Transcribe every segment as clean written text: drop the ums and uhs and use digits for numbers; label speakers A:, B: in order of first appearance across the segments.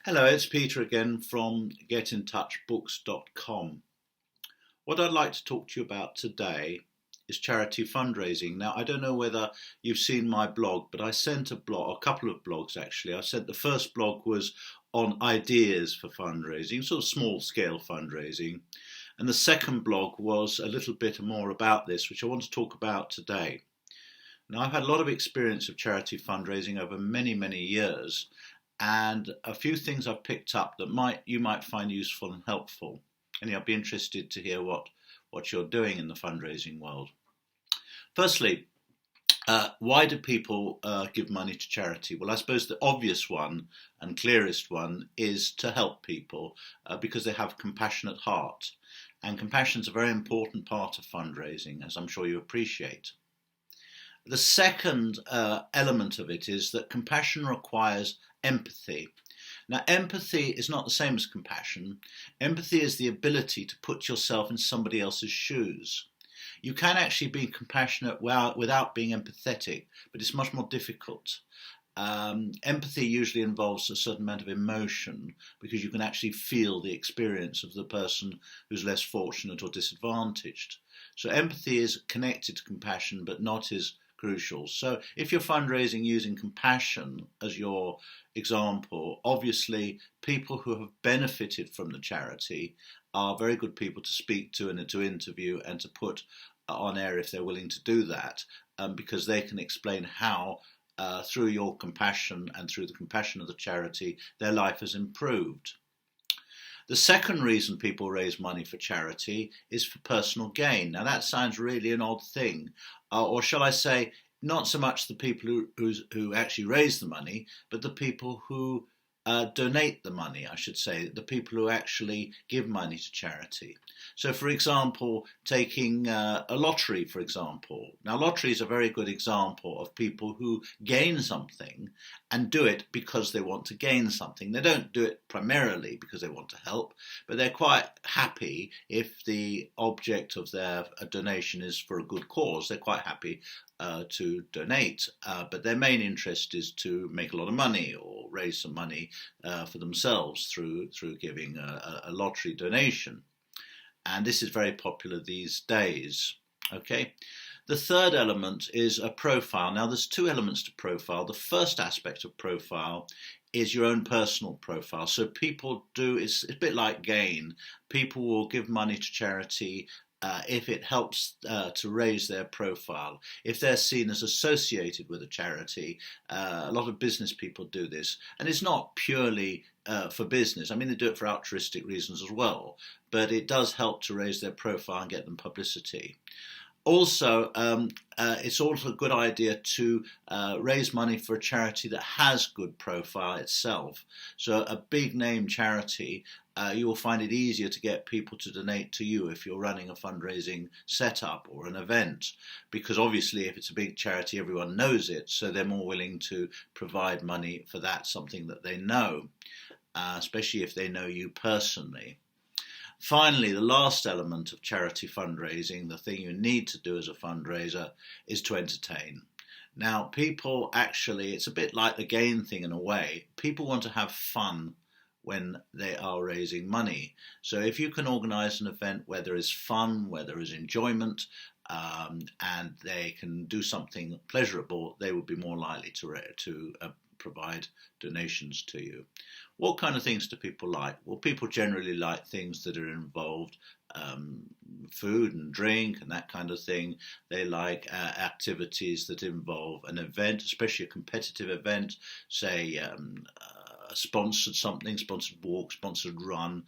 A: Hello, it's Peter again from getintouchbooks.com. What I'd like to talk to you about today is charity fundraising. Now, I don't know whether you've seen my blog, but I sent a couple of blogs actually. The first blog was on ideas for fundraising, sort of small scale fundraising. And the second blog was a little bit more about this, which I want to talk about today. Now, I've had a lot of experience of charity fundraising over many, many years, and a few things I've picked up that you might find useful and helpful. And I'd be interested to hear what you're doing in the fundraising world. Firstly, why do people give money to charity? Well, I suppose the obvious one and clearest one is to help people because they have a compassionate heart. And compassion is a very important part of fundraising, as I'm sure you appreciate. The second element of it is that compassion requires empathy. Now, empathy is not the same as compassion. Empathy is the ability to put yourself in somebody else's shoes. You can actually be compassionate without being empathetic, but it's much more difficult. Empathy usually involves a certain amount of emotion because you can actually feel the experience of the person who's less fortunate or disadvantaged. So empathy is connected to compassion, but not as crucial. So if you're fundraising using compassion as your example, obviously people who have benefited from the charity are very good people to speak to and to interview and to put on air if they're willing to do that, because they can explain how through your compassion and through the compassion of the charity their life has improved. The second reason people raise money for charity is for personal gain. Now that sounds really an odd thing, or shall I say, not so much the people who actually raise the money, but the people who donate the money, I should say, the people who actually give money to charity. So, for example, taking a lottery, for example. Now, lottery is a very good example of people who gain something and do it because they want to gain something. They don't do it primarily because they want to help, but they're quite happy if the object of their donation is for a good cause. They're quite happy to donate, but their main interest is to make a lot of money or raise some money for themselves through giving a lottery donation. And this is very popular these days. Okay. The third element is a profile. Now there's two elements to profile. The first aspect of profile is your own personal profile. So it's a bit like gain. People will give money to charity if it helps to raise their profile. If they're seen as associated with a charity, a lot of business people do this. And it's not purely for business. I mean, they do it for altruistic reasons as well. But it does help to raise their profile and get them publicity. Also, it's also a good idea to raise money for a charity that has good profile itself. So a big name charity, you will find it easier to get people to donate to you if you're running a fundraising setup or an event, because obviously if it's a big charity, everyone knows it, so they're more willing to provide money for that, something that they know, especially if they know you personally. Finally, the last element of charity fundraising, the thing you need to do as a fundraiser, is to entertain. Now, people actually, it's a bit like the gain thing in a way. People want to have fun when they are raising money. So if you can organise an event where there is fun, where there is enjoyment, and they can do something pleasurable, they will be more likely to provide donations to you. What kind of things do people like? Well, people generally like things that are involved food and drink and that kind of thing. They like activities that involve an event, especially a competitive event, say sponsored something, sponsored walk, sponsored run,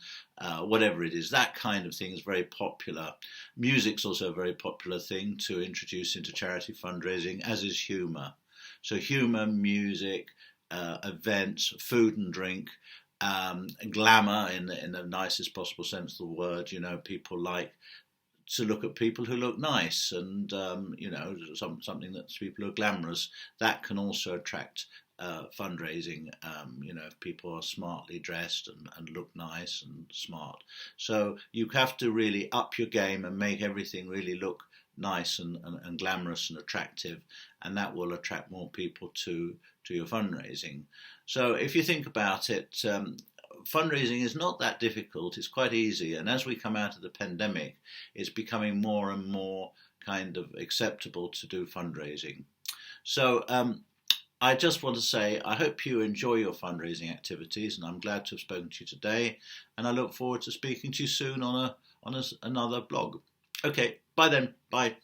A: whatever it is. That kind of thing is very popular. Music's also a very popular thing to introduce into charity fundraising, as is humour. So humour, music, events, food and drink, glamour in the nicest possible sense of the word. You know, people like to look at people who look nice, and something that's people who are glamorous. That can also attract fundraising. If people are smartly dressed and look nice and smart. So you have to really up your game and make everything really look nice and glamorous and attractive, and that will attract more people to your fundraising. So if you think about it, fundraising is not that difficult. It's quite easy. And as we come out of the pandemic, it's becoming more and more kind of acceptable to do fundraising. So I just want to say I hope you enjoy your fundraising activities, and I'm glad to have spoken to you today. And I look forward to speaking to you soon on another blog. Okay, bye then. Bye.